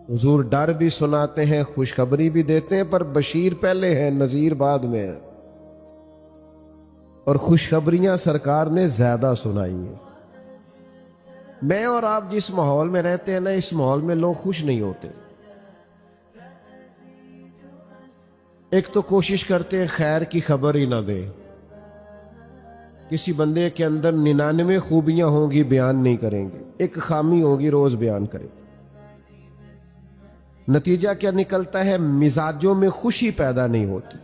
हुजूर डर भी सुनाते हैं, खुशखबरी भी देते हैं, पर बशीर पहले है, नजीर बाद में है। और खुशखबरियां सरकार ने ज्यादा सुनाई है। मैं और आप जिस माहौल में रहते हैं ना, इस माहौल में लोग खुश नहीं होते। एक तो कोशिश करते हैं खैर की खबर ही ना दे। किसी बंदे के अंदर 99 खूबियां होंगी, बयान नहीं करेंगे, एक खामी होगी, रोज बयान करेंगे। नतीजा क्या निकलता है? मिजाजों में खुशी पैदा नहीं होती।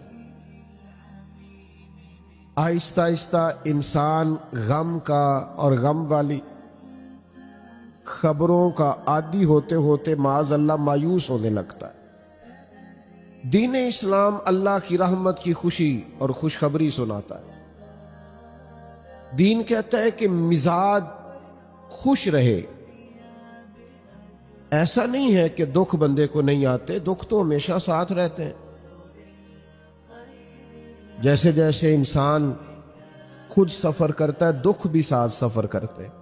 आहिस्ता आहिस्ता इंसान गम का और गम वाली खबरों का आदी होते होते माज अल्लाह मायूस होने लगता है। दीन इस्लाम अल्लाह की रहमत की खुशी और खुशखबरी सुनाता है। दीन कहता है कि मिजाज खुश रहे। ऐसा नहीं है कि दुख बंदे को नहीं आते, दुख तो हमेशा साथ रहते हैं। जैसे जैसे इंसान खुद सफर करता है, दुख भी साथ सफर करते हैं।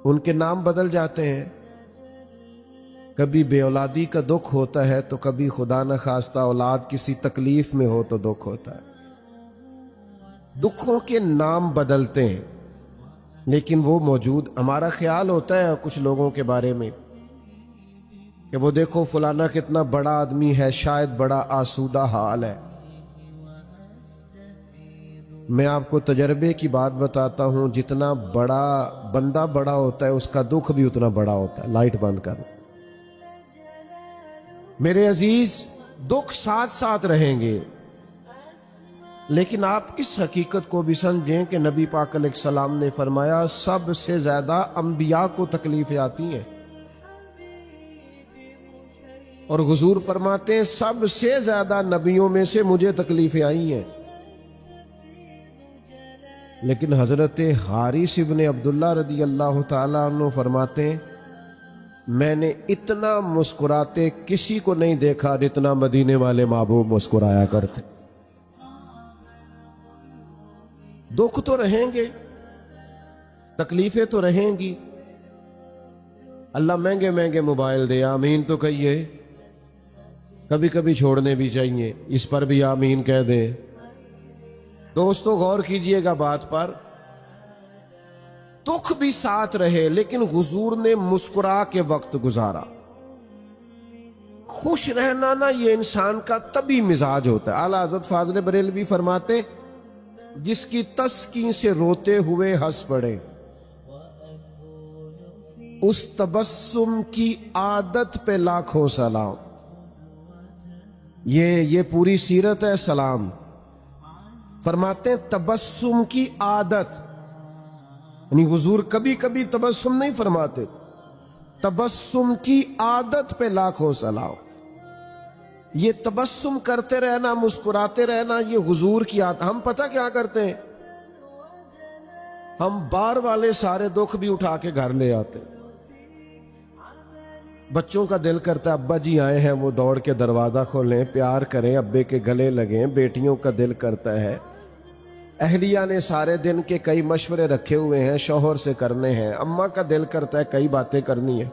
उनके नाम बदल जाते हैं। कभी बेऔलादी का दुख होता है, तो कभी खुदा न खास्ता औलाद किसी तकलीफ में हो तो दुख होता है। दुखों के नाम बदलते हैं, लेकिन वो मौजूद। हमारा ख्याल होता है कुछ लोगों के बारे में कि वो देखो फलाना कितना बड़ा आदमी है, शायद बड़ा आसूदा हाल है। मैं आपको तजर्बे की बात बताता हूं, जितना बड़ा बंदा बड़ा होता है, उसका दुख भी उतना बड़ा होता है। लाइट बंद कर। मेरे अजीज, दुख साथ साथ रहेंगे, लेकिन आप इस हकीकत को भी समझें कि नबी पाक अलैहिस्सलाम ने फरमाया, सबसे ज्यादा अंबिया को तकलीफें आती हैं। और हुजूर फरमाते हैं, सबसे ज्यादा नबियों में से मुझे तकलीफें आई हैं। लेकिन हजरत हारिस इब्ने अब्दुल्ला रदी अल्लाह ताला अन्हु फरमाते हैं, मैंने इतना मुस्कुराते किसी को नहीं देखा जितना मदीने वाले महबूब मुस्कुराया करते। दुख तो रहेंगे, तकलीफें तो रहेंगी। अल्लाह महंगे महंगे मोबाइल दे, आमीन तो कहिए। कभी कभी छोड़ने भी चाहिए, इस पर भी आमीन कह दे। दोस्तों गौर कीजिएगा बात पर। दुख भी साथ रहे, लेकिन हुजूर ने मुस्कुरा के वक्त गुजारा। खुश रहना ना, ये इंसान का तभी मिजाज होता है। आला हज़रत फाज़िल बरेलवी फरमाते, जिसकी तस्कीन से रोते हुए हंस पड़े, उस तबस्सुम की आदत पे लाखों सलाम। ये पूरी सीरत है सलाम। फरमाते हैं तबस्सुम की आदत, यानी हुजूर कभी कभी तबस्सुम नहीं फरमाते, तबस्सुम की आदत पे लाखों सलाम। ये तबस्सुम करते रहना, मुस्कुराते रहना, ये हुजूर की आदत। हम पता क्या करते हैं, हम बाहर वाले सारे दुख भी उठा के घर ले आते हैं। बच्चों का दिल करता है अब्बा जी आए हैं, वो दौड़ के दरवाजा खोलें, प्यार करें, अब्बे के गले लगें। बेटियों का दिल करता है, अहलिया ने सारे दिन के कई मशवरे रखे हुए हैं, शौहर से करने हैं। अम्मा का दिल करता है कई बातें करनी है।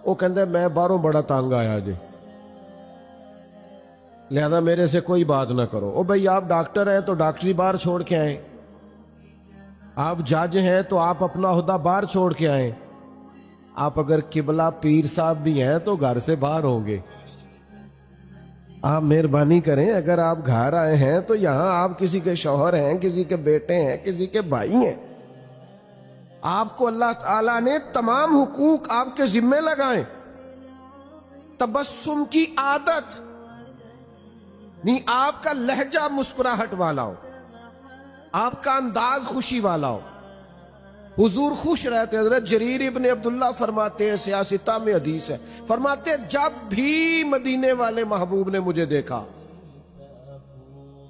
वो कहते मैं बाहरों बड़ा तंग आया जी, लिहाजा मेरे से कोई बात ना करो। ओ भाई, आप डॉक्टर हैं तो डॉक्टरी बाहर छोड़ के आए। आप जज हैं तो आप अपना ओहदा बाहर छोड़ के आए। आप अगर किबला पीर साहब भी हैं तो घर से बाहर होंगे। आप मेहरबानी करें, अगर आप घर आए हैं तो यहां आप किसी के शौहर हैं, किसी के बेटे हैं, किसी के भाई हैं। आपको अल्लाह ताला ने तमाम हुकूक आपके जिम्मे लगाए। तबस्सुम की आदत नहीं, आपका लहजा मुस्कुराहट वाला हो, आपका अंदाज खुशी वाला हो। हुजूर खुश रहते। हज़रत जरीर इब्ने अब्दुल्ला फरमाते हैं, सियासिता में हदीस है, फरमाते हैं जब भी मदीने वाले महबूब ने मुझे देखा,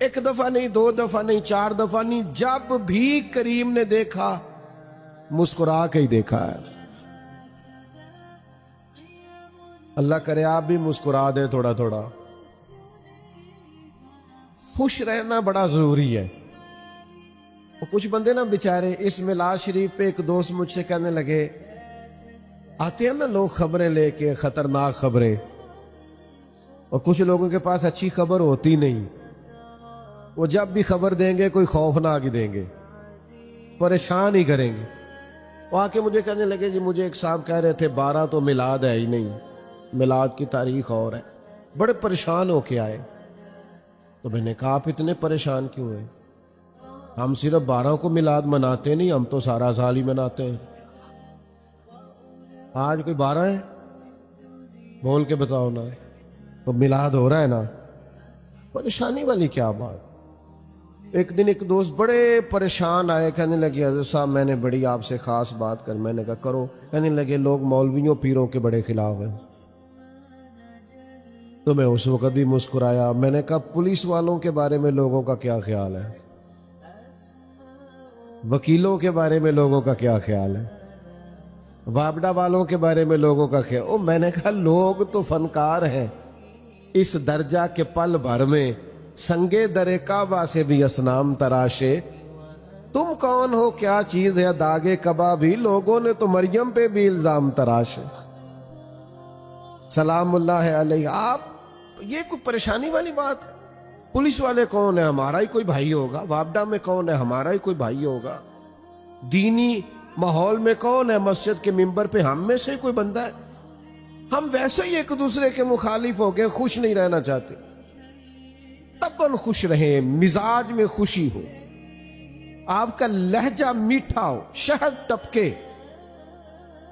एक दफा नहीं, दो दफा नहीं, चार दफा नहीं, जब भी करीम ने देखा मुस्कुरा के ही देखा है। अल्लाह करे आप भी मुस्कुरा दें थोड़ा थोड़ा। खुश रहना बड़ा जरूरी है। कुछ बंदे ना बेचारे, इस मिलाद शरीफ पे एक दोस्त मुझसे कहने लगे आते हैं ना लोग खबरें लेके, खतरनाक खबरें, और कुछ लोगों के पास अच्छी खबर होती नहीं। वो जब भी खबर देंगे कोई खौफनाक ही देंगे, परेशान ही करेंगे। वो आके मुझे कहने लगे जी, मुझे एक साहब कह रहे थे 12 तो मिलाद है ही नहीं, मिलाद की तारीख और है। बड़े परेशान होके आए। तो मैंने कहा आप इतने परेशान क्यों हैं? हम सिर्फ 12 को मिलाद मनाते नहीं, हम तो सारा साल ही मनाते हैं। आज कोई 12 है? बोल के बताओ ना। तो मिलाद हो रहा है ना, परेशानी वाली क्या बात। एक दिन एक दोस्त बड़े परेशान आए, कहने लगे हज़रत साहब मैंने बड़ी आपसे खास बात कर। मैंने कहा करो। कहने लगे लोग मौलवियों पीरों के बड़े खिलाफ हैं। तो मैं उस वक्त भी मुस्कुराया। मैंने कहा पुलिस वालों के बारे में लोगों का क्या ख्याल है, वकीलों के बारे में लोगों का क्या ख्याल है, वापडा वालों के बारे में लोगों का ख्याल। ओ मैंने कहा लोग तो फनकार हैं, इस दर्जा के पल भर में संगे दरे काबा से भी असनाम तराशे। तुम कौन हो, क्या चीज है दागे कबा भी, लोगों ने तो मरियम पे भी इल्जाम तराशे। सलामुल्लाह अलैह। आप ये कोई परेशानी वाली बात? पुलिस वाले कौन है, हमारा ही कोई भाई होगा। वापडा में कौन है, हमारा ही कोई भाई होगा। दीनी माहौल में कौन है, मस्जिद के मिंबर पे हम में से कोई बंदा है। हम वैसे ही एक दूसरे के मुखालिफ हो गए, खुश नहीं रहना चाहते। तबन खुश रहे, मिजाज में खुशी हो, आपका लहजा मीठा हो, शहद टपके,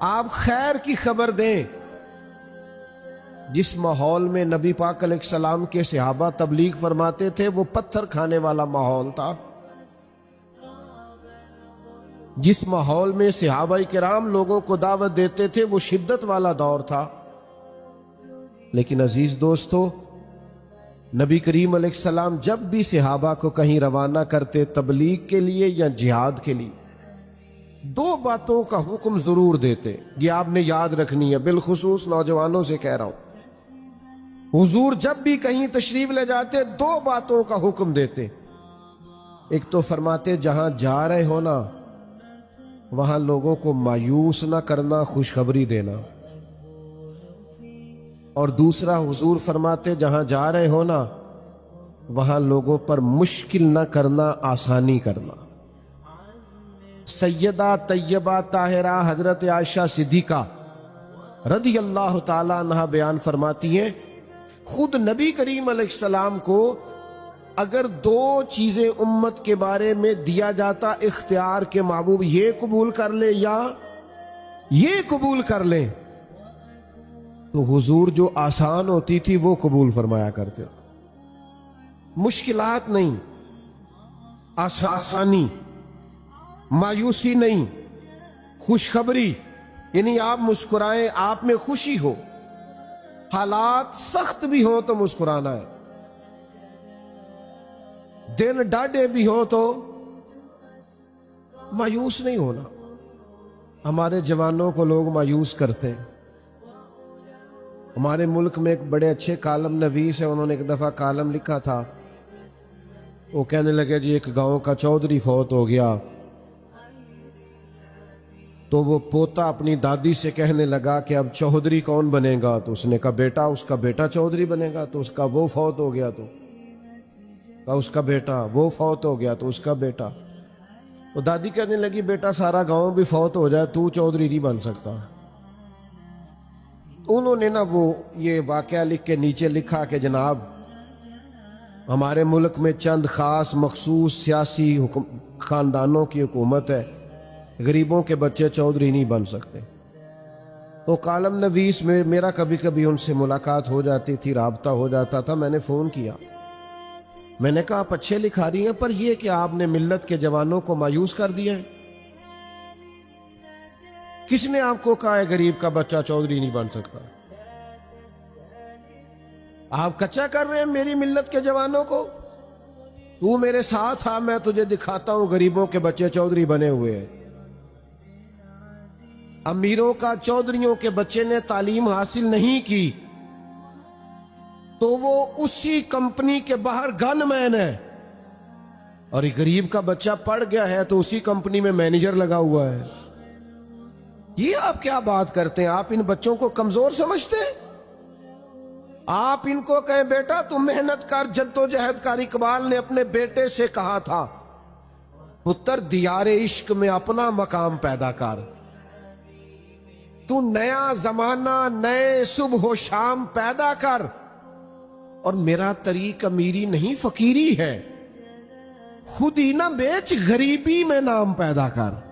आप खैर की खबर दें। जिस माहौल में नबी पाक अलैहिस्सलाम के सहाबा तबलीग फरमाते थे वो पत्थर खाने वाला माहौल था। जिस माहौल में सहाबाई किराम लोगों को दावत देते थे वो शिद्दत वाला दौर था। लेकिन अजीज दोस्तों, नबी करीम अलैहिस्सलाम जब भी सहाबा को कहीं रवाना करते तबलीग के लिए या जिहाद के लिए, दो बातों का हुक्म जरूर देते। ये आपने याद रखनी है, बिलखुसूस नौजवानों से कह रहा हूं। हुजूर जब भी कहीं तशरीफ ले जाते दो बातों का हुक्म देते। एक तो फरमाते जहां जा रहे हो ना वहां लोगों को मायूस ना करना, खुशखबरी देना। और दूसरा हुजूर फरमाते जहां जा रहे हो ना वहां लोगों पर मुश्किल ना करना, आसानी करना। सैयदा तैयबा ताहिरा हजरत आयशा सिद्दीका रदी अल्लाह ताला अन्हा बयान फरमाती हैं, खुद नबी करीम अलैहिस्सलाम को अगर दो चीजें उम्मत के बारे में दिया जाता इख्तियार के, महबूब ये कबूल कर ले या ये कबूल कर ले, तो हुजूर जो आसान होती थी वो कबूल फरमाया करते। मुश्किलात नहीं, आसानी, मायूसी नहीं, खुशखबरी। यानी आप मुस्कुराएं, आप में खुशी हो, हालात सख्त भी हो तो मुस्कुराना है, दिन डाढ़े भी हो तो मायूस नहीं होना। हमारे जवानों को लोग मायूस करते हैं। हमारे मुल्क में एक बड़े अच्छे कालम नवीस है, उन्होंने एक दफा कालम लिखा था। वो कहने लगे जी एक गांव का चौधरी फौत हो गया, तो वो पोता अपनी दादी से कहने लगा कि अब चौधरी कौन बनेगा? तो उसने कहा बेटा, उसका बेटा चौधरी बनेगा। तो उसका वो फौत हो गया, तो कहा उसका बेटा, वो फौत हो गया तो उसका बेटा। तो दादी कहने लगी बेटा सारा गांव भी फौत हो जाए तू चौधरी नहीं बन सकता। तो उन्होंने ना वो ये वाकया लिख के नीचे लिखा कि जनाब हमारे मुल्क में चंद खास मखसूस सियासी खानदानों की हुकूमत है, गरीबों के बच्चे चौधरी नहीं बन सकते। तो कालम नवीस में मेरा कभी कभी उनसे मुलाकात हो जाती थी, राबता हो जाता था। मैंने फ़ोन किया, मैंने कहा आप अच्छे लिखा रही हैं, पर यह कि आपने मिल्लत के जवानों को मायूस कर दिया है। किसने आपको कहा है गरीब का बच्चा चौधरी नहीं बन सकता? आप कच्चा कर रहे हैं मेरी मिल्लत के जवानों को। तू मेरे साथ आ, मैं तुझे दिखाता हूं गरीबों के बच्चे चौधरी बने हुए हैं। अमीरों का चौधरियों के बच्चे ने तालीम हासिल नहीं की तो वो उसी कंपनी के बाहर गनमैन है, और एक गरीब का बच्चा पढ़ गया है तो उसी कंपनी में मैनेजर लगा हुआ है। ये आप क्या बात करते हैं? आप इन बच्चों को कमजोर समझते हैं? आप इनको कहें बेटा तुम मेहनत कर, जद्दोजहद कर। इकबाल ने अपने बेटे से कहा था पुत्र दियारे इश्क में अपना मकाम पैदा कर, तू नया जमाना नए सुबह शाम पैदा कर। और मेरा तरीक अमीरी नहीं फकीरी है, खुद ही ना बेच गरीबी में नाम पैदा कर।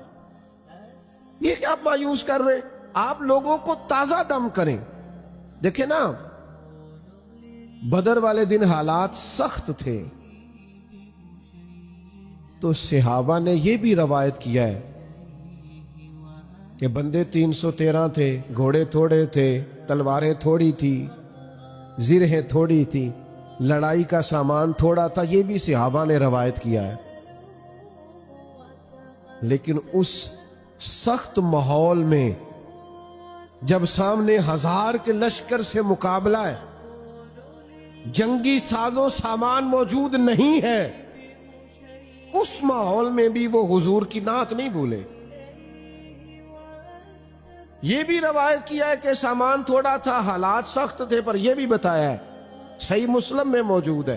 ये क्या आप मायूस कर रहे हैं? आप लोगों को ताजा दम करें। देखे ना, बदर वाले दिन हालात सख्त थे, तो सहाबा ने यह भी रवायत किया है कि बंदे 313 थे, घोड़े थोड़े थे, तलवारें थोड़ी थी, जिरहें थोड़ी थी, लड़ाई का सामान थोड़ा था। यह भी सहाबा ने रवायत किया है। लेकिन उस सख्त माहौल में जब सामने 1000 के लश्कर से मुकाबला है, जंगी साजो सामान मौजूद नहीं है, उस माहौल में भी वो हुजूर की नात नहीं भूले। ये भी रवायत किया है कि सामान थोड़ा था, हालात सख्त थे, पर यह भी बताया है, सही मुस्लिम में मौजूद है।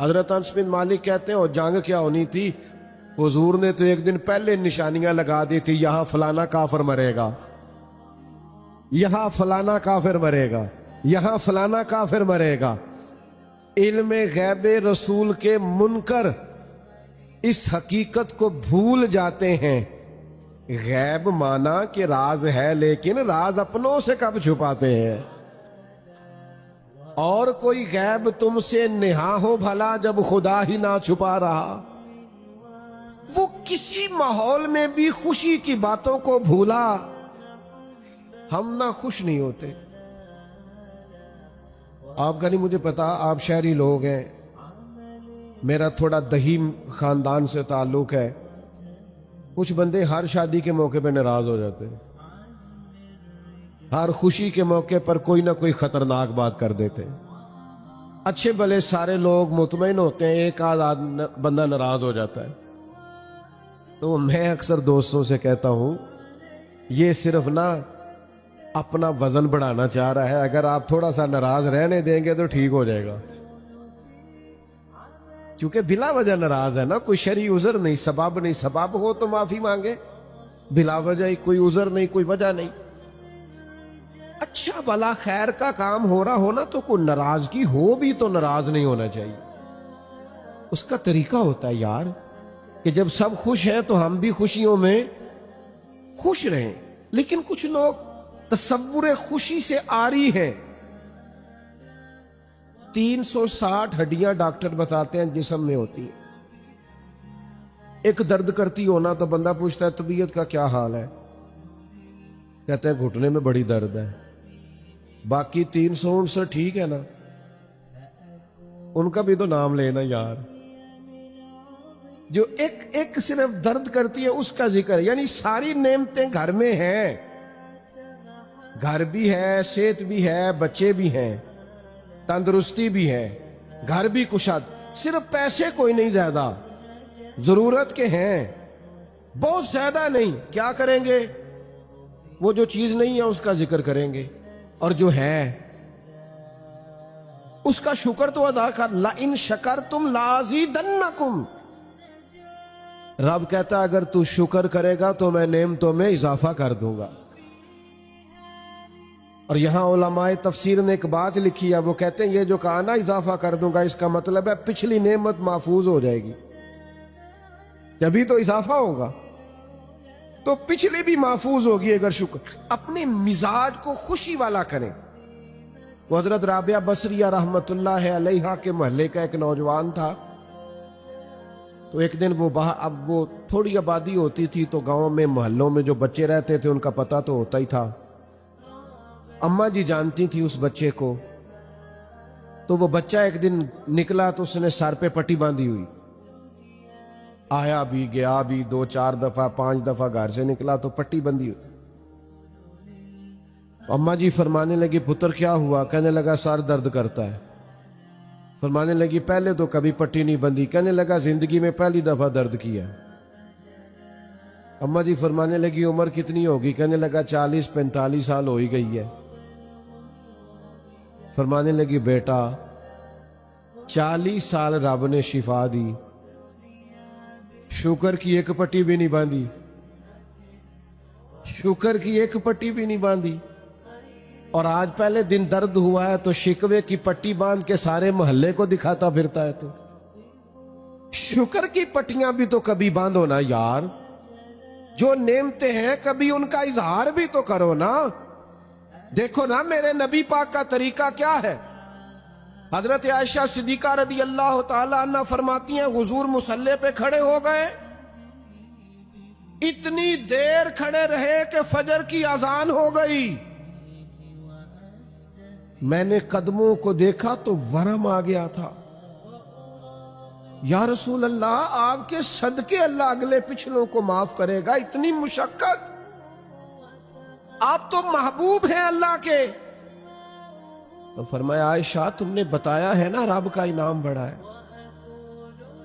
हजरत अनस बिन मालिक कहते हैं और जंग क्या होनी थी, हुजूर ने तो एक दिन पहले निशानियां लगा दी थी, यहां फलाना काफिर मरेगा, यहां फलाना काफिर मरेगा, यहां फलाना काफिर मरेगा। इल्मे गैबे रसूल के मुनकर इस हकीकत को भूल जाते हैं। गैब माना कि राज है, लेकिन राज अपनों से कब छुपाते हैं? और कोई गैब तुमसे नेहा हो भला जब खुदा ही ना छुपा रहा। वो किसी माहौल में भी खुशी की बातों को भूला। हम ना खुश नहीं होते। आपका नहीं मुझे पता, आप शहरी लोग हैं, मेरा थोड़ा दहीम खानदान से ताल्लुक है। कुछ बंदे हर शादी के मौके पर नाराज हो जाते हैं, हर खुशी के मौके पर कोई ना कोई खतरनाक बात कर देते हैं। अच्छे भले सारे लोग मुतमईन होते हैं, एक आध बंदा नाराज हो जाता है। तो मैं अक्सर दोस्तों से कहता हूं, ये सिर्फ ना अपना वजन बढ़ाना चाह रहा है। अगर आप थोड़ा सा नाराज रहने देंगे तो ठीक हो जाएगा, क्योंकि बिला वजह नाराज है ना, कोई शरई उज़र नहीं, सबब नहीं। सबब हो तो माफी मांगे, बिला वजह ही कोई उज़र नहीं, कोई वजह नहीं। अच्छा भला खैर का काम हो रहा हो ना, तो कोई नाराजगी हो भी तो नाराज नहीं होना चाहिए। उसका तरीका होता है यार कि जब सब खुश हैं तो हम भी खुशियों में खुश रहें। लेकिन कुछ लोग तसव्वुर खुशी से आरी हैं। 360 हड्डियां डॉक्टर बताते हैं जिस्म में होती है। एक दर्द करती हो ना तो बंदा पूछता है तबीयत का क्या हाल है, कहते हैं घुटने में बड़ी दर्द है। बाकी 359 ठीक है ना, उनका भी तो नाम लेना यार। जो एक एक सिर्फ दर्द करती है उसका जिक्र, यानी सारी नेमतें घर में हैं। घर भी है, सेहत भी है, बच्चे भी हैं, तंदुरुस्ती भी है, घर भी कुशाद। सिर्फ पैसे कोई नहीं ज्यादा, जरूरत के हैं, बहुत ज्यादा नहीं। क्या करेंगे? वो जो चीज नहीं है उसका जिक्र करेंगे, और जो है उसका शुक्र तो अदा कर। ला इन शकर तुम लाज़ीदन्नकुम। रब कहता अगर तू शुक्र करेगा तो मैं नेमतों में इजाफा कर दूंगा। और यहां उलमाए तफसीर ने एक बात लिखी है, वो कहते हैं ये जो कहा ना इजाफा कर दूंगा, इसका मतलब है पिछली नेमत महफूज हो जाएगी, जभी तो इजाफा होगा। तो पिछली भी महफूज होगी अगर शुक्र। अपने मिजाज को खुशी वाला करें। वो हजरत राबिया बसरिया रहमतुल्लाह अलैहा के मोहल्ले का एक नौजवान था। तो एक दिन वो अब वो थोड़ी आबादी होती थी, तो गांव में मोहल्लों में जो बच्चे रहते थे उनका पता तो होता ही था। अम्मा जी जानती थी उस बच्चे को। तो वो बच्चा एक दिन निकला तो उसने सर पे पट्टी बांधी हुई, आया भी गया भी, 2-4 दफा 5 दफा घर से निकला तो पट्टी बंधी हुई। अम्मा जी फरमाने लगी पुत्र क्या हुआ? कहने लगा सर दर्द करता है। फरमाने लगी पहले तो कभी पट्टी नहीं बंधी। कहने लगा जिंदगी में पहली दफा दर्द किया। अम्मा जी फरमाने लगी उम्र कितनी होगी? कहने लगा 40-45 साल हो ही गई है। फरमाने लगी बेटा 40 साल रब ने शिफा दी, शुक्र की एक पट्टी भी नहीं बांधी, शुक्र की एक पट्टी भी नहीं बांधी। और आज पहले दिन दर्द हुआ है तो शिकवे की पट्टी बांध के सारे मोहल्ले को दिखाता फिरता है। तो शुक्र की पट्टियां भी तो कभी बांधो ना यार, जो नेमते हैं कभी उनका इजहार भी तो करो ना। देखो ना मेरे नबी पाक का तरीका क्या है। हजरत आयशा सिद्दीका रदी अल्लाह ताला अन्हा फरमाती हैं हुजूर मुसल्ले पे खड़े हो गए, इतनी देर खड़े रहे कि फजर की अजान हो गई। मैंने कदमों को देखा तो वरम आ गया था। या रसूल अल्लाह आपके सदके अल्लाह अगले पिछलों को माफ करेगा, इतनी मुशक्कत, आप तो महबूब हैं अल्लाह के। तो फरमाया आयशा तुमने बताया है ना रब का इनाम बड़ा है।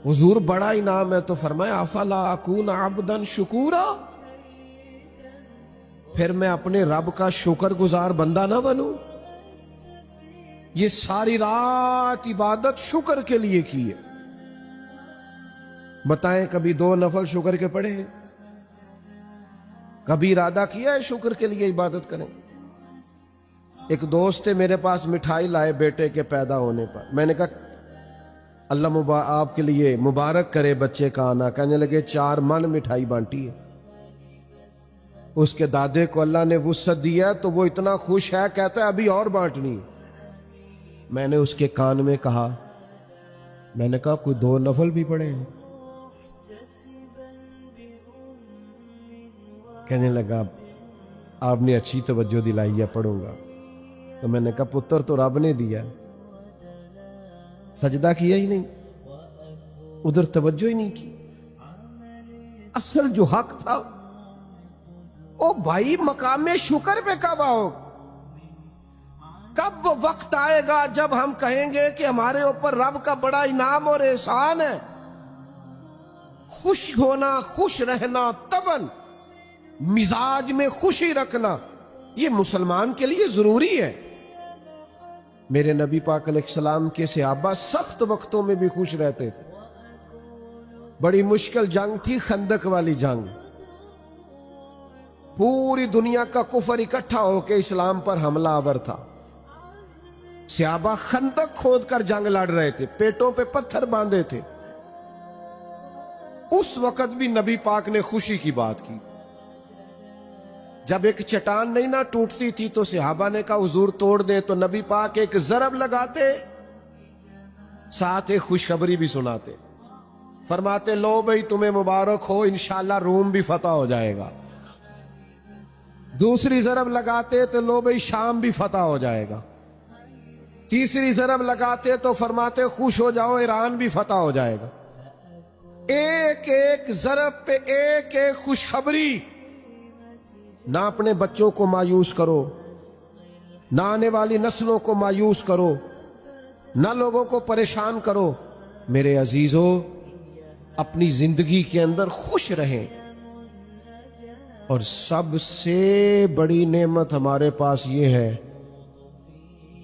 हुजूर बड़ा इनाम है। तो फरमाया अफला अकून अब्दन शुकूरा, फिर मैं अपने रब का शुक्रगुजार बंदा ना बनूं? ये सारी रात इबादत शुक्र के लिए की है। बताएं कभी 2 नफल शुक्र के पढ़े हैं? कभी इरादा किया है शुक्र के लिए इबादत करें? एक दोस्त है मेरे पास, मिठाई लाए बेटे के पैदा होने पर। मैंने कहा अल्लाह आपके लिए मुबारक करे बच्चे का आना। कहने लगे 4 मन मिठाई बांटी है। उसके दादे को अल्लाह ने वुसअत दिया तो वो इतना खुश है, कहता है अभी और बांटनी। मैंने उसके कान में कहा, मैंने कहा कोई 2 नफल भी पढ़े हैं? कहने लगा आपने अच्छी तवज्जो दिलाई है, पढ़ूंगा। तो मैंने कहा पुत्र तो रब ने दिया, सजदा किया ही नहीं, उधर तवज्जो ही नहीं की। असल जो हक था ओ भाई मकामे शुक्र पे कब आओ? कब वो वक्त आएगा जब हम कहेंगे कि हमारे ऊपर रब का बड़ा इनाम और एहसान है? खुश होना, खुश रहना, तबन मिजाज में खुशी रखना, ये मुसलमान के लिए जरूरी है। मेरे नबी पाक अलैहिस्सलाम के सहाबा सख्त वक्तों में भी खुश रहते थे। बड़ी मुश्किल जंग थी खंदक वाली जंग, पूरी दुनिया का कुफर इकट्ठा होकर इस्लाम पर हमलावर था। सहाबा खंदक खोद कर जंग लड़ रहे थे, पेटों पे पत्थर बांधे थे। उस वक्त भी नबी पाक ने खुशी की बात की। जब एक चट्टान नहीं ना टूटती थी तो सहाबा ने कहा हुजूर तोड़ दें, तो नबी पाक एक जरब लगाते, साथ एक खुशखबरी भी सुनाते। फरमाते लो भाई तुम्हें मुबारक हो, इंशाल्लाह रोम भी फतह हो जाएगा। दूसरी जरब लगाते तो लो भाई शाम भी फतह हो जाएगा। तीसरी जरब लगाते तो फरमाते खुश हो जाओ ईरान भी फतह हो जाएगा। एक एक जरब पे एक एक खुशखबरी। ना अपने बच्चों को मायूस करो, ना आने वाली नस्लों को मायूस करो, ना लोगों को परेशान करो। मेरे अजीजों अपनी जिंदगी के अंदर खुश रहें। और सबसे बड़ी नेमत हमारे पास ये है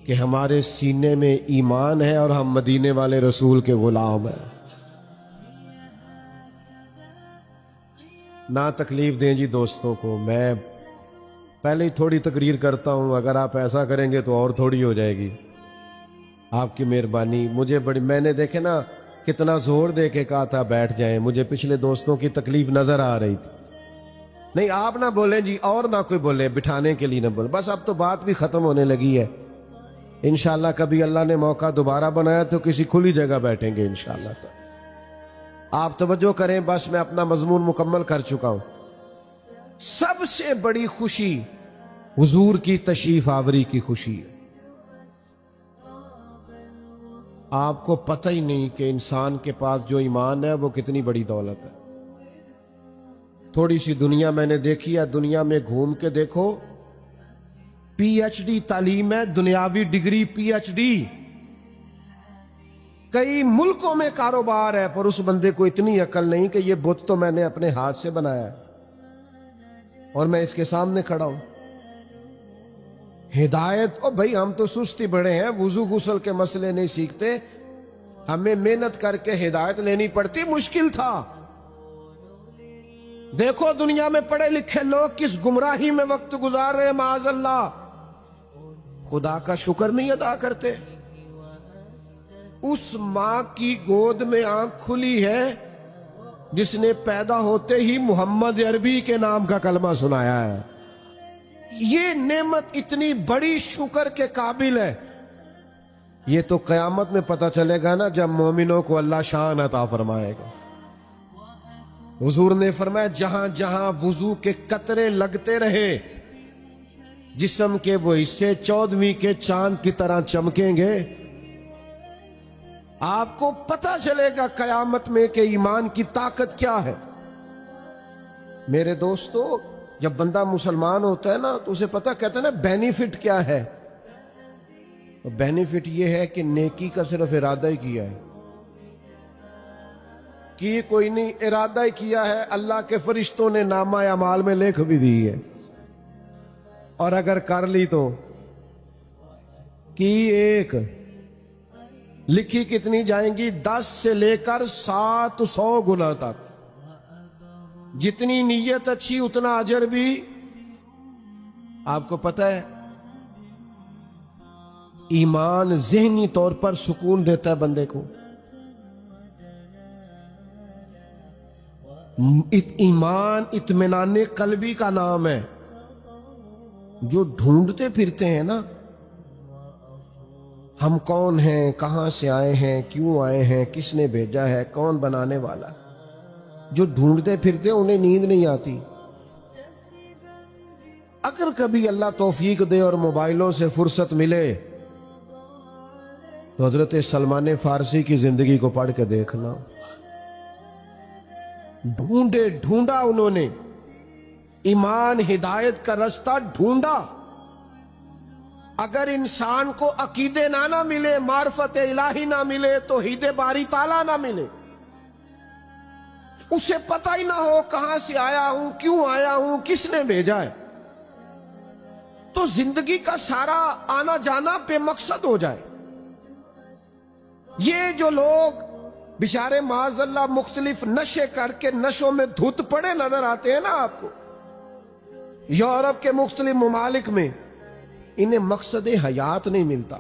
कि हमारे सीने में ईमान है और हम मदीने वाले रसूल के गुलाम हैं। ना तकलीफ दें जी दोस्तों को। मैं पहले ही थोड़ी तकरीर करता हूं, अगर आप ऐसा करेंगे तो और थोड़ी हो जाएगी। आपकी मेहरबानी। मुझे बड़ी, मैंने देखे ना कितना जोर दे के कहा था बैठ जाएं, मुझे पिछले दोस्तों की तकलीफ नजर आ रही थी। नहीं आप ना बोले जी, और ना कोई बोले, बिठाने के लिए ना बोले। बस अब तो बात भी खत्म होने लगी है। इंशाल्लाह कभी अल्लाह ने मौका दोबारा बनाया तो किसी खुली जगह बैठेंगे इंशाल्लाह। तो आप तवज्जो करें, बस मैं अपना मजमून मुकम्मल कर चुका हूं। सबसे बड़ी खुशी हुजूर की तशरीफ आवरी की खुशी है। आपको पता ही नहीं कि इंसान के पास जो ईमान है वो कितनी बड़ी दौलत है। थोड़ी सी दुनिया मैंने देखी है, दुनिया में घूम के देखो, पीएचडी तालीम है, दुनियावी डिग्री पीएचडी, कई मुल्कों में कारोबार है, पर उस बंदे को इतनी अकल नहीं कि ये बुत तो मैंने अपने हाथ से बनाया है। और मैं इसके सामने खड़ा हूं। हिदायत, ओ भाई हम तो सुस्ती बड़े हैं, वुजू गुसल के मसले नहीं सीखते, हमें मेहनत करके हिदायत लेनी पड़ती, मुश्किल था। देखो दुनिया में पढ़े लिखे लोग किस गुमराही में वक्त गुजार रहे हैं, माअज़ल्लाह, खुदा का शुक्र नहीं अदा करते। उस मां की गोद में आंख खुली है जिसने पैदा होते ही मोहम्मद अरबी के नाम का कलमा सुनाया है। ये नेमत इतनी बड़ी शुक्र के काबिल है। ये तो कयामत में पता चलेगा ना, जब मोमिनों को अल्लाह शान अता फरमाएगा। हुजूर ने फरमाया जहां जहां वुजू के कतरे लगते रहे, जिस्म के वो हिस्से 14वीं के चांद की तरह चमकेंगे। आपको पता चलेगा कयामत में कि ईमान की ताकत क्या है। मेरे दोस्तों, जब बंदा मुसलमान होता है ना, तो उसे पता, कहते हैं ना बेनिफिट क्या है। तो बेनिफिट ये है कि नेकी का सिर्फ इरादा ही किया है, कि कोई नहीं, इरादा ही किया है, अल्लाह के फरिश्तों ने नामा अमाल में लिख भी दी है। और अगर कर ली तो कि एक लिखी कितनी जाएंगी, 10 से लेकर 700 गुना तक। जितनी नीयत अच्छी उतना अजर भी। आपको पता है ईमान ज़हनी तौर पर सुकून देता है बंदे को। ईमान इत्मीनान कल्बी का नाम है। जो ढूंढते फिरते हैं ना, हम कौन हैं, कहां से आए हैं, क्यों आए हैं, किसने भेजा है, कौन बनाने वाला, जो ढूंढते फिरते उन्हें नींद नहीं आती। अगर कभी अल्लाह तौफीक दे और मोबाइलों से फुर्सत मिले तो हजरत सलमान फारसी की जिंदगी को पढ़ के देखना। ढूंढा उन्होंने, ईमान हिदायत का रास्ता ढूंढा। अगर इंसान को अकीदे ना मिले, मार्फत इलाही ना मिले, तो हिदे बारी ताला ना मिले, उसे पता ही ना हो कहां से आया हूं, क्यों आया हूं, किसने भेजा है, तो जिंदगी का सारा आना जाना बेमकसद हो जाए। ये जो लोग बेचारे माज़अल्लाह मुख्तलिफ नशे करके नशों में धुत पड़े नजर आते हैं ना आपको, यूरोप के मुख्तलिफ ममालिक में, इन्हें मकसद हयात नहीं मिलता।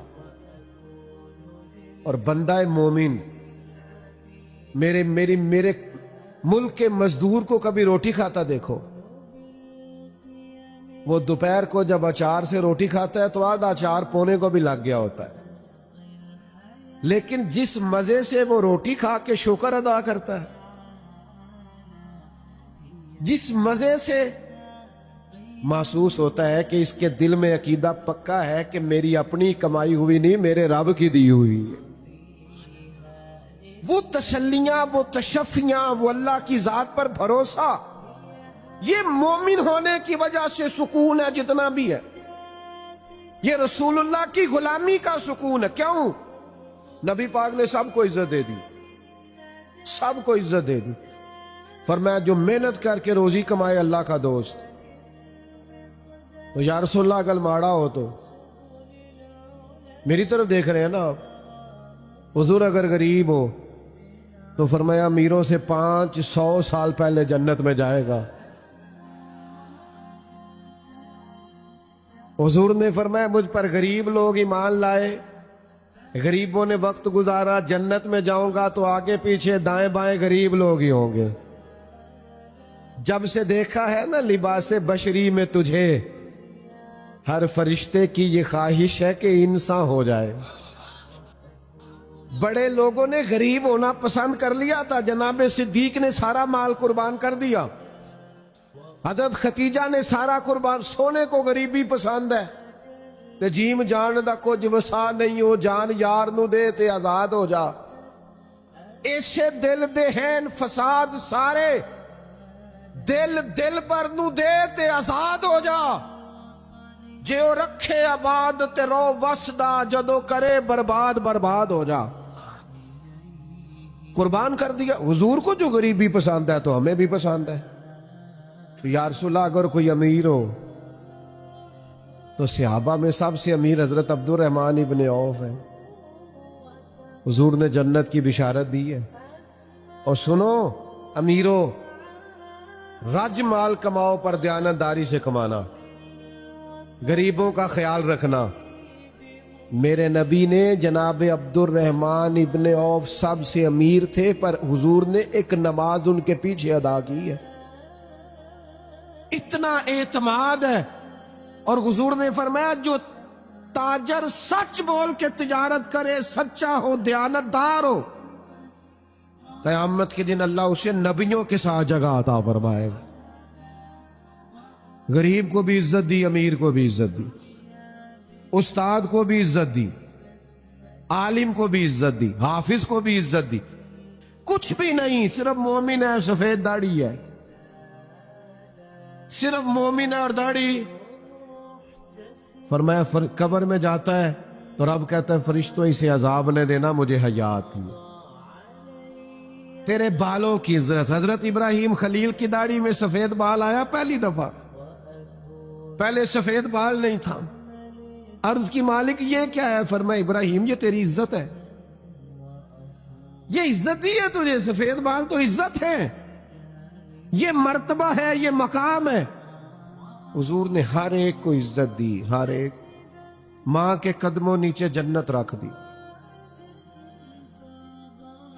और बंदा मोमिन, मेरे मुल्क के मजदूर को कभी रोटी खाता देखो। वो दोपहर को जब अचार से रोटी खाता है तो आधा अचार पौने को भी लग गया होता है, लेकिन जिस मजे से वो रोटी खा के शुक्र अदा करता है, जिस मजे से महसूस होता है कि इसके दिल में अकीदा पक्का है कि मेरी अपनी कमाई हुई नहीं, मेरे रब की दी हुई है, वो तसल्लियां, वो तशफ़ियां, वो अल्लाह की जात पर भरोसा, ये मोमिन होने की वजह से सुकून है जितना भी है। ये रसूलुल्लाह की गुलामी का सुकून है। क्यों? नबी पाक ने सबको इज्जत दे दी, सबको इज्जत दे दी। फरमाया जो मेहनत करके रोजी कमाए अल्लाह का दोस्त, तो या रसूलल्लाह अगर माड़ा हो तो, मेरी तरफ देख रहे हैं ना आप, हुजूर अगर गरीब हो तो फरमाया अमीरों से 500 साल पहले जन्नत में जाएगा। हुजूर ने फरमाया मुझ पर गरीब लोग ईमान लाए, गरीबों ने वक्त गुजारा, जन्नत में जाऊंगा तो आगे पीछे दाएं बाएं गरीब लोग ही होंगे। जब से देखा है ना लिबासे बशरी में तुझे, हर फरिश्ते की ये ख्वाहिश है कि इंसान हो जाए। बड़े लोगों ने गरीब होना पसंद कर लिया था। जनाबे सिद्दीक ने सारा माल कुर्बान कर दिया, हजरत खतीजा ने सारा कुर्बान। सोने को गरीबी पसंद है ते जीम जान दा कुछ वसा नहीं हो, जान यार नू दे ते आजाद हो जा। ऐसे दिल दे हैं फसाद सारे, दिल दिल पर नू दे ते आजाद हो जा। जो रखे आबाद ते रो वसदा, जदों करे बर्बाद बर्बाद हो जा। कुर्बान कर दिया। हुजूर को जो गरीबी पसंद है तो हमें भी पसंद है। तो या रसूलल्लाह अगर कोई अमीर हो तो सहाबा में सबसे अमीर हजरत अब्दुल रहमान इब्ने औफ है। हुजूर ने जन्नत की बिशारत दी है। और सुनो अमीरों, रज माल कमाओ पर दयानतदारी से कमाना, गरीबों का ख्याल रखना। मेरे नबी ने जनाब अब्दुल रहमान इब्ने औफ सबसे अमीर थे, पर हुजूर ने एक नमाज उनके पीछे अदा की है। इतना एतमाद है। और हुजूर ने फरमाया जो ताजर सच बोल के तिजारत करे, सच्चा हो, दयानतदार हो, क़यामत के दिन अल्लाह उसे नबियों के साथ जगह अता फरमाएगा। गरीब को भी इज्जत दी, अमीर को भी इज्जत दी, उस्ताद को भी इज्जत दी, आलिम को भी इज्जत दी, हाफिज को भी इज्जत दी। कुछ भी नहीं, सिर्फ मोमिन है, सफेद दाढ़ी है, सिर्फ मोमिन है और दाढ़ी। फरमाया कब्र में जाता है तो रब कहता है फरिश्तों इसे अजाब ने देना, मुझे हयात थी। तेरे बालों की इज्जत। हजरत इब्राहिम खलील की दाढ़ी में सफेद बाल आया पहली दफा, पहले सफेद बाल नहीं था। अर्ज की मालिक ये क्या है? फरमाया इब्राहिम ये तेरी इज्जत है, ये इज्जत ही है तुझे। सफेद बाल तो इज्जत है, ये मर्तबा है, ये मकाम है। हुजूर ने हर एक को इज्जत दी, हर एक। मां के कदमों नीचे जन्नत रख दी।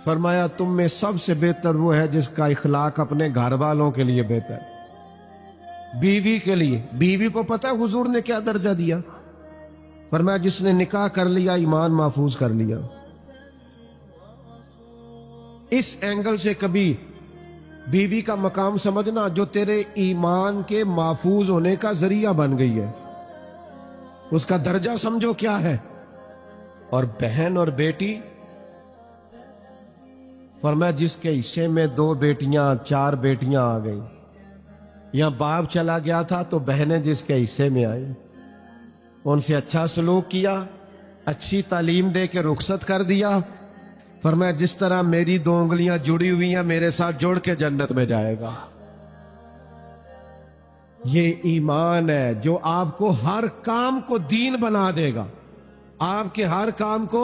फरमाया तुम में सबसे बेहतर वो है जिसका इखलाक अपने घर वालों के लिए बेहतर, बीवी के लिए। बीवी को पता है हुजूर ने क्या दर्जा दिया? फरमाया जिसने निकाह कर लिया ईमान महफूज कर लिया। इस एंगल से कभी बीवी का मकाम समझना जो तेरे ईमान के महफूज होने का जरिया बन गई है, उसका दर्जा समझो क्या है। और बहन और बेटी, फरमाया जिसके हिस्से में 2 बेटियां 4 बेटियां आ गई, यहां बाप चला गया था तो बहनें जिसके हिस्से में आई, उनसे अच्छा सलूक किया, अच्छी तालीम दे के रुखसत कर दिया। फरमाया जिस तरह मेरी 2 उंगलियां जुड़ी हुई हैं मेरे साथ जुड़ के जन्नत में जाएगा। ये ईमान है जो आपको हर काम को दीन बना देगा, आपके हर काम को।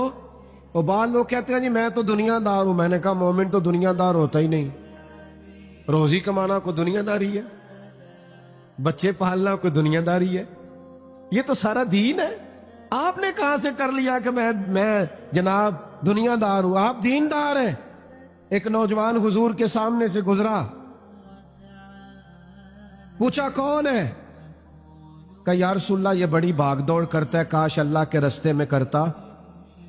और बाद लोग कहते हैं जी मैं तो दुनियादार हूं। मैंने कहा मोमिन तो दुनियादार होता ही नहीं। रोजी कमाना कोई दुनियादारी है, बच्चे पालना कोई दुनियादारी है? ये तो सारा दीन है। आपने कहां से कर लिया कि मैं जनाब दुनियादार हूं? आप दीनदार हैं। एक नौजवान हुजूर के सामने से गुजरा, पूछा कौन है? कहा या रसूलल्लाह ये बड़ी भागदौड़ करता है, काश अल्लाह के रास्ते में करता।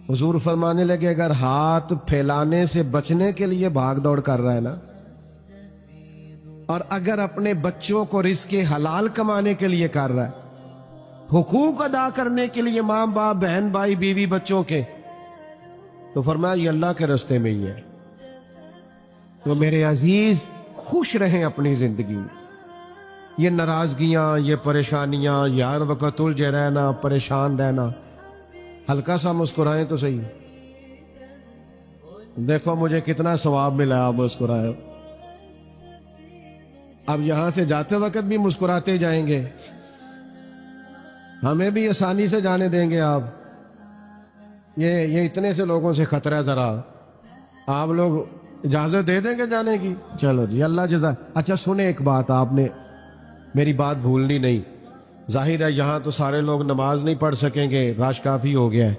हुजूर फरमाने लगे अगर हाथ फैलाने से बचने के लिए भागदौड़ कर रहा है ना, और अगर अपने बच्चों को रिज़्क़ हलाल कमाने के लिए कर रहा है, हुकूक अदा करने के लिए मां बाप बहन भाई बीवी बच्चों के, तो फरमाया ये अल्लाह के रास्ते में ही है। तो मेरे अजीज खुश रहें अपनी जिंदगी में। ये नाराजगियां, ये परेशानियां, ये हर वक्त उलझे रहना, परेशान रहना, हल्का सा मुस्कुराएं तो सही। देखो मुझे कितना सवाब मिला, आप मुस्कुराए। अब यहां से जाते वक्त भी मुस्कुराते जाएंगे, हमें भी आसानी से जाने देंगे आप? ये इतने से लोगों से खतरा है, जरा आप लोग इजाजत दे देंगे जाने की? चलो जी, अल्लाह जज़ा। अच्छा सुने एक बात, आपने मेरी बात भूलनी नहीं। जाहिर है यहाँ तो सारे लोग नमाज नहीं पढ़ सकेंगे, राश काफी हो गया है।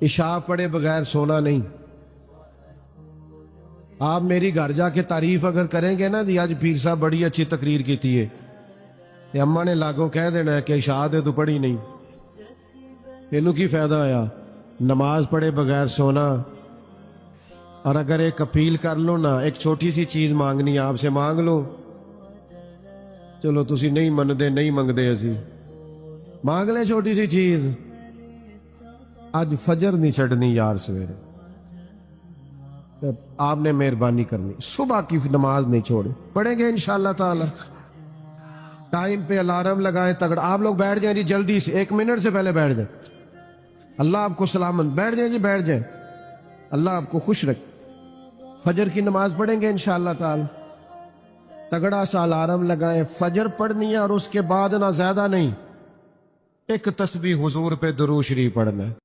इशा पढ़े बगैर सोना नहीं। आप मेरी घर जाके तारीफ अगर करेंगे ना जी आज पीर साहब बड़ी अच्छी तकरीर की थी, ते अम्मा ने लागों कह देना है कि इशा दे तो पढ़ी नहीं, इनू की फायदा आया नमाज पढ़े बगैर सोना। और अगर एक अपील कर लो ना, एक छोटी सी चीज मांगनी आपसे मांग लो, चलो तुसी नहीं मनदे, नहीं मंगदे, असी मांग ले छोटी सी चीज। आज फजर नहीं छड़नी यार सवेरे, आपने मेहरबानी करनी, सुबह की नमाज नहीं छोड़े, पढ़ेंगे इंशाअल्लाह ताला। टाइम पे अलार्म लगाएं तगड़ा। आप लोग बैठ जाएं जी जल्दी से, 1 मिनट से पहले बैठ जाएं। अल्लाह आपको सलामत, बैठ जाएं जी, बैठ जाएं, अल्लाह आपको खुश रखे। फजर की नमाज पढ़ेंगे इंशाअल्लाह ताला। तगड़ा सा अलार्म लगाएं, फजर पढ़नी है और उसके बाद ना ज्यादा नहीं, एक तस्बीह हुजूर पे दुरूद शरीफ पढ़ना है।